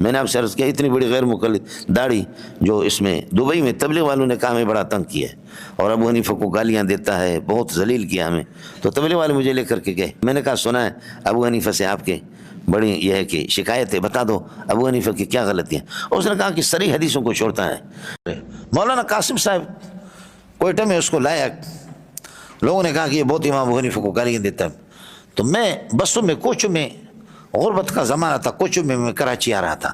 میں نے آپ سے عرض کیا اتنی بڑی غیر مقلد داڑھی جو اس میں دبئی میں تبلیغ والوں نے کہا ہمیں بڑا تنگ کیا ہے اور ابو حنیفہ کو گالیاں دیتا ہے، بہت ذلیل کیا ہمیں، تو تبلیغ والے مجھے لے کر کے گئے، میں نے کہا سنا ہے ابو حنیفہ سے آپ کے بڑی یہ ہے کہ شکایت ہے، بتا دو ابو حنیفہ کی کیا غلطیاں؟ اس نے کہا کہ صریح حدیثوں کو چھوڑتا ہے۔ مولانا قاسم صاحب کوئٹہ میں اس کو لایا، لوگوں نے کہا کہ یہ بہت امام ابو حنیفہ کو گالیاں دیتا ہے، تو میں بسوں میں کوچوں میں، غربت کا زمانہ تھا، کوچوں میں کراچی آ رہا تھا،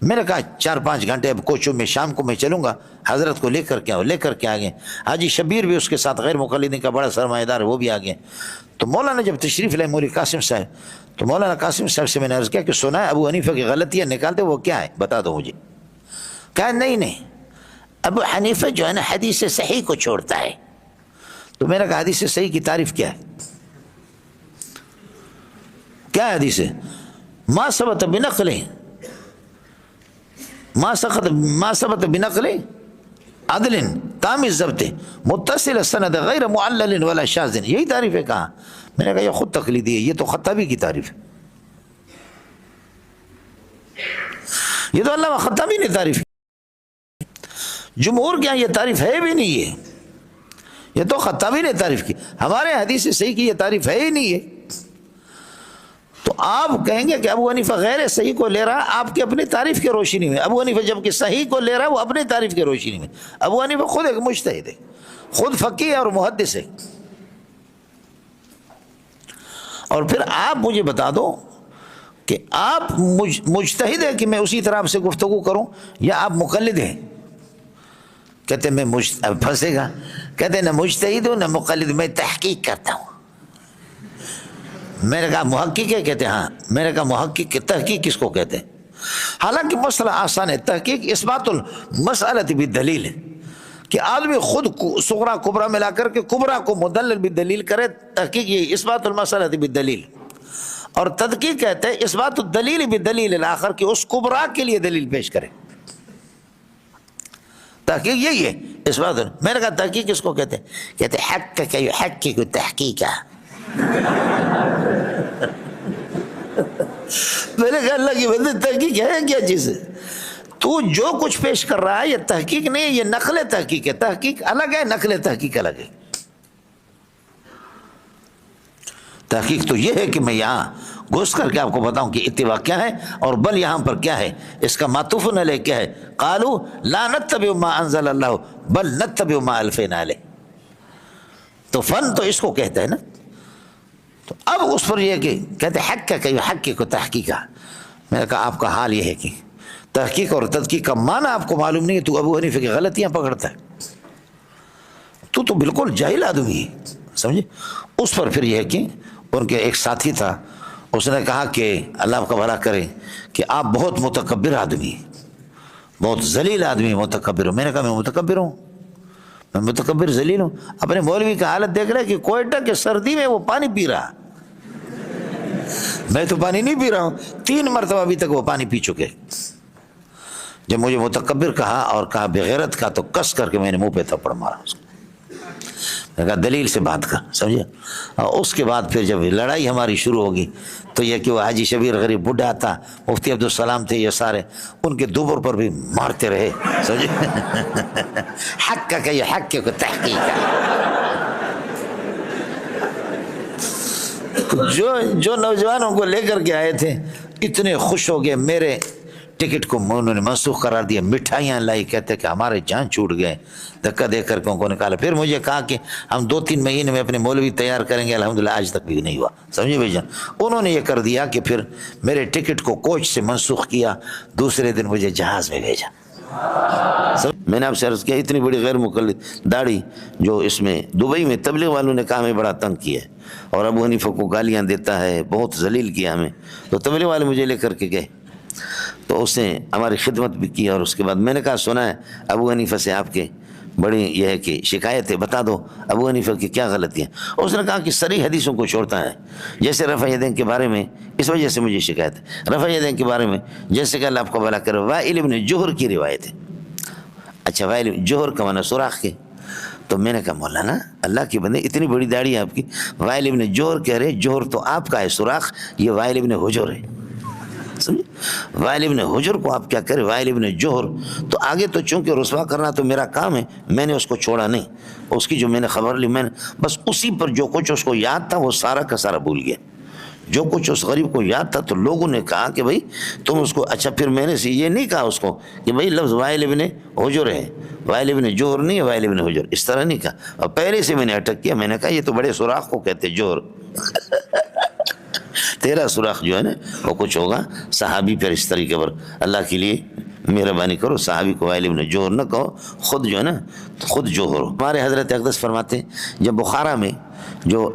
میں نے کہا 4-5 گھنٹے اب کوچوں میں، شام کو میں چلوں گا، حضرت کو لے کر کے آ گئے، حاجی شبیر بھی اس کے ساتھ غیر مقلدین کا بڑا سرمایہ دار ہے، وہ بھی آ گئے۔ تو مولانا جب تشریف لائے مولوی قاسم صاحب، تو مولانا قاسم صاحب سے میں نے عرض کیا کہ سنا ہے ابو حنیفہ کی غلطیاں نکالتے، وہ کیا ہے بتا دو مجھے۔ کہا نہیں ابو حنیفہ جو ہے نا حدیث صحیح کو چھوڑتا ہے۔ تو میں نے کہا حدیث صحیح کی تعریف کیا ہے؟ کیا حدیث ہے؟ ما ثبت بنقل عدل تام الضبط متصل السند غیر معلل ولا شاذ، یہی تعریف ہے۔ کہا؟ میں نے کہا یہ خود تقلیدی ہے، یہ تو خطابی کی تعریف ہے، یہ تو علامہ خطابی نے تعریف کی، جمہور کیا یہ تعریف ہے بھی نہیں ہے، یہ تو خطابی نے تعریف کی، ہمارے حدیث صحیح کی یہ تعریف ہے ہی نہیں ہے۔ تو آپ کہیں گے کہ ابو حنیفہ غیر صحیح کو لے رہا آپ کی اپنی تعریف کے روشنی میں، ابو حنیفہ جب کہ صحیح کو لے رہا وہ اپنی تعریف کے روشنی میں۔ ابو حنیفہ خود ایک مجتہد ہے، خود فقیہ اور محدث ہے، اور پھر آپ مجھے بتا دو کہ آپ مجتہد ہے کہ میں اسی طرح آپ سے گفتگو کروں، یا آپ مقلد ہیں؟ کہتے میں پھنسے گا، کہتے نہ مجتہد ہوں نہ مقلد، میں تحقیق کرتا ہوں۔ میں نے کہا محقق ہے؟ کہتے ہاں۔ میں نے کہا محقق تحقیق کس کو کہتے ہیں؟ حالانکہ مسئلہ آسان ہے، تحقیق اثبات المسئلہ بالدلیل ہے، کہ آدمی خود صغرا کبرا ملا کر کے کبرا کو مدلل بالدلیل کرے، تحقیق یہ اثبات المسئلہ بالدلیل، اور تدقیق کہتے ہیں اثبات الدلیل بالدلیل الاخر، کہ اس کبرا کے لیے دلیل پیش کرے، تحقیق یہی ہے اثبات۔ میں نے کہا تحقیق کس کو کہتے ہیں؟ کہتے حقق یحقق تحقیقا۔ میں نے کہا اللہ کی بندے تحقیق ہے کیا چیز ہے؟ تو جو کچھ پیش کر رہا ہے یہ تحقیق نہیں، یہ نقل تحقیق ہے، تحقیق الگ ہے، نقل تحقیق الگ ہے۔ تحقیق تو یہ ہے کہ میں یہاں گھس کر کے آپ کو بتاؤں کہ اتباع کیا ہے، اور بل یہاں پر کیا ہے، اس کا معطوف علیہ کیا ہے، قالوا لا نتبع ما انزل اللہ بل نتبع ما الفینا علیہ۔ تو فن تو اس کو کہتا ہے نا، تو اب اس پر یہ کہ کہتے حق کا کہ حق کو تحقیقہ۔ میں نے کہا آپ کا حال یہ ہے کہ تحقیق اور تدقیق کا معنی آپ کو معلوم نہیں ہے، تو ابو حنیفہ کی غلطیاں پکڑتا ہے، تو بالکل جاہل آدمی ہے، سمجھے؟ اس پر پھر یہ ہے کہ ان کے ایک ساتھی تھا، اس نے کہا کہ اللہ آپ کا بھلا کرے کہ آپ بہت متکبر آدمی ہیں، بہت ذلیل آدمی، متکبر ہوں۔ میں نے کہا میں متکبر ہوں؟ میں متکبر ذلیل ہوں؟ اپنے مولوی کا حالت دیکھ رہا ہے کہ کوئٹہ کے سردی میں وہ پانی پی رہا، میں تو پانی نہیں پی رہا ہوں، 3 مرتبہ ابھی تک وہ پانی پی چکے۔ جب مجھے متکبر کہا اور کہا بغیرت کا، تو کس کر کے میں نے منہ پہ تھپڑ مارا اس کو، میں نے کہا دلیل سے بات کر، سمجھے؟ اور اس کے بعد پھر جب لڑائی ہماری شروع ہوگی تو یہ کہ وہ حاجی شبیر غریب بڈھا تھا، مفتی عبدالسلام تھے، یہ سارے ان کے دوبر پر بھی مارتے رہے، سمجھے؟ حق کا یہ حق کو تحقیق ہے۔ جو نوجوانوں کو لے کر کے آئے تھے اتنے خوش ہو گئے، میرے ٹکٹ کو انہوں نے منسوخ قرار دیا، مٹھائیاں لائی، کہتے کہ ہمارے جان چھوٹ گئے، دھکا دے کر کے ان کو نکالا۔ پھر مجھے کہا کہ ہم 2-3 مہینے میں اپنے مولوی تیار کریں گے، الحمدللہ آج تک بھی نہیں ہوا، سمجھے بھائی جان؟ انہوں نے یہ کر دیا کہ پھر میرے ٹکٹ کو کوچ سے منسوخ کیا، دوسرے دن مجھے جہاز میں بھیجا۔ میں نے آپ سے عرض کیا اتنی بڑی غیر مقلد داڑھی جو اس میں دبئی میں تبلیغ والوں نے کہا ہمیں بڑا تنگ کیا ہے اور ابو حنیفہ کو گالیاں دیتا ہے، بہت ذلیل کیا ہمیں، تو تبلیغ والے مجھے لے کر کے گئے، تو اس نے ہماری خدمت بھی کی، اور اس کے بعد میں نے کہا سنا ہے ابو حنیفہ سے آپ کے بڑی یہ ہے کہ شکایت ہے، بتا دو ابو حنیفہ کی کیا غلطیاں؟ اس نے کہا کہ صریح حدیثوں کو چھوڑتا ہے، جیسے رفع یدین کے بارے میں، اس وجہ سے مجھے شکایت ہے، رفع یدین کے بارے میں جیسے کہ اللہ آپ کو بھلا کرے، وائل ابن جوہر کی روایت ہے۔ اچھا وائل جوہر کا معنی سوراخ کے؟ تو میں نے کہا مولانا اللہ کی بندے اتنی بڑی داڑھی ہے آپ کی، وائل ابن جوہر کہہ رہے، جوہر تو آپ کا ہے، سوراخ یہ وائل ابن حجر ہے۔ سمجھے؟ وائل ابن حجر کو آپ کیا کریں، وائل ابن جوہر تو آگے تو چونکہ رسوا کرنا تو میرا کام ہے، میں نے اس کو چھوڑا نہیں، اس کی جو میں نے خبر لی میں نے بس اسی پر جو کچھ اس کو یاد تھا وہ سارا کا سارا بھول گیا، جو کچھ اس غریب کو یاد تھا تو لوگوں نے کہا کہ بھائی تم اس کو اچھا، پھر میں نے یہ نہیں کہا اس کو کہ بھائی لفظ وائل ابن حجر ہے، وائل ابن جوہر نہیں ہے، وائل ابن حجر، اس طرح نہیں کہا، اور پہلے سے میں نے اٹک کیا، میں نے کہا یہ تو بڑے سوراخ کو کہتے جوہر تیرا سوراخ جو ہے نا وہ کچھ ہوگا، صحابی پر اس طریقے پر اللہ کے لیے مہربانی کرو، صحابی کو وائل ابن جوہر نہ کہو، خود جو ہے نا خود جوہر ہو۔ ہمارے حضرت اقدس فرماتے ہیں جب بخارا میں جو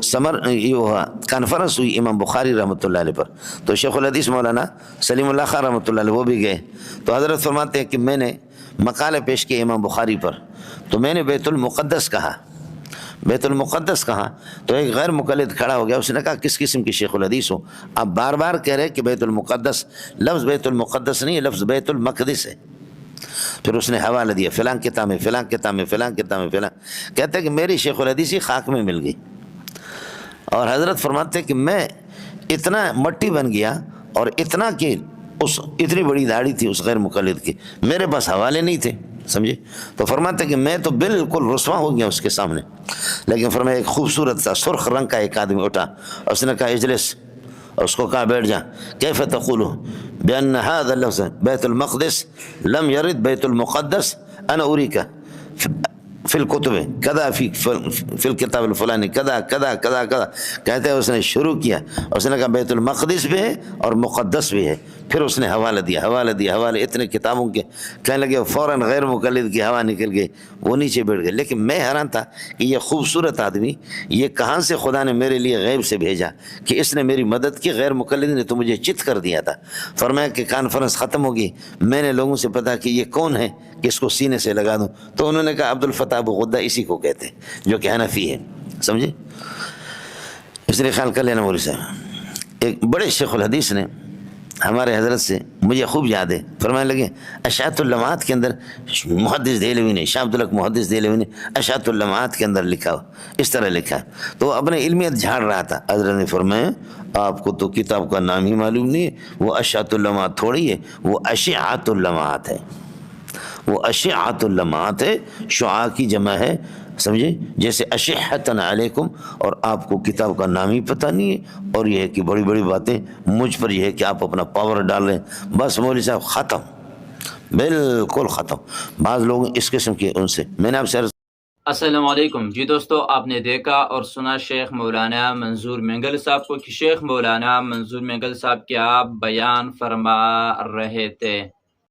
کانفرنس ہوئی امام بخاری رحمۃ اللہ علیہ پر، تو شیخ الحدیث مولانا سلیم اللہ خان رحمۃ اللہ علیہ وہ بھی گئے، تو حضرت فرماتے ہیں کہ میں نے مقالہ پیش کیا امام بخاری پر، تو میں نے بیت المقدس کہا، بیت المقدس کہا تو ایک غیر مقلد کھڑا ہو گیا، اس نے کہا کس قسم کی شیخ الحدیث ہو، آپ بار بار کہہ رہے کہ بیت المقدس، لفظ بیت المقدس نہیں ہے، لفظ بیت المقدس ہے۔ پھر اس نے حوالہ دیا فلاں کتاب میں، فلاں کتاب میں، فلاں کتاب میں، فلاں، کہتے ہیں کہ میری شیخ الحدیثی خاک میں مل گئی، اور حضرت فرماتے ہیں کہ میں اتنا مٹی بن گیا اور اتنا کہ اتنی بڑی داڑھی تھی اس غیر مقلد کی، میرے پاس حوالے نہیں تھے، سمجھے؟ تو فرماتے کہ میں تو بالکل رسوا ہو گیا اس کے سامنے، لیکن فرمایا ایک خوبصورت سا سرخ رنگ کا ایک آدمی اٹھا، اس نے کہا اجلس، اور اس کو کہا بیٹھ جا، کیف تقول بأن هذا اللفظ بیت المقدس لم يرد بیت المقدس انا اریک فی الکتب کذا فی الکتاب الفلانی کذا کذا کذا کذا، کہتے ہیں اس نے شروع کیا، اس نے کہا بیت المقدس بھی ہے اور مقدس بھی ہے، پھر اس نے حوالہ دیا، حوالہ دیا، حوالے اتنے کتابوں کے، کہنے لگے فوراً غیر مقلد کی ہوا نکل گئی، وہ نیچے بیٹھ گئے۔ لیکن میں حیران تھا کہ یہ خوبصورت آدمی یہ کہاں سے خدا نے میرے لیے غیب سے بھیجا کہ اس نے میری مدد کی، غیر مقلد نے تو مجھے چت کر دیا تھا۔ فرمایا کہ کانفرنس ختم ہوگی، میں نے لوگوں سے پتا کہ یہ کون ہے کہ اس کو سینے سے لگا دوں، تو انہوں نے کہا عبد الفتاح ابو غدہ، اسی کو کہتے ہیں جو کہ حنفی ہے، سمجھے؟ اس لیے خیال کر لینا مولوی صاحب۔ ایک بڑے شیخ الحدیث نے ہمارے حضرت سے، مجھے خوب یاد ہے، فرمانے لگے اشاعت اللمعات کے اندر محدث دہلوی نے، شاہ عبدالحق محدث دہلوی نے اشاعت اللمعات کے اندر لکھا، اس طرح لکھا ہے، تو وہ اپنے علمیت جھاڑ رہا تھا، حضرت نے فرمایا آپ کو تو کتاب کا نام ہی معلوم نہیں ہے، وہ اشاعت اللمعات تھوڑی ہے، وہ اشعات اللمعات ہے، وہ اشعات اللمعات ہے، شعاع کی جمع ہے، سمجھے؟ جیسے اشحتن علیکم، اور آپ کو کتاب کا نام ہی پتہ نہیں ہے، اور یہ ہے کہ بڑی بڑی باتیں مجھ پر یہ ہے کہ آپ اپنا پاور ڈال رہے ہیں، بس مولوی صاحب ختم، بالکل ختم۔ بعض لوگ اس قسم کے ان سے میں نے آپ سے السلام علیکم جی دوستو، آپ نے دیکھا اور سنا شیخ مولانا منظور مینگل صاحب کو کہ شیخ مولانا منظور مینگل صاحب کیا بیان فرما رہے تھے۔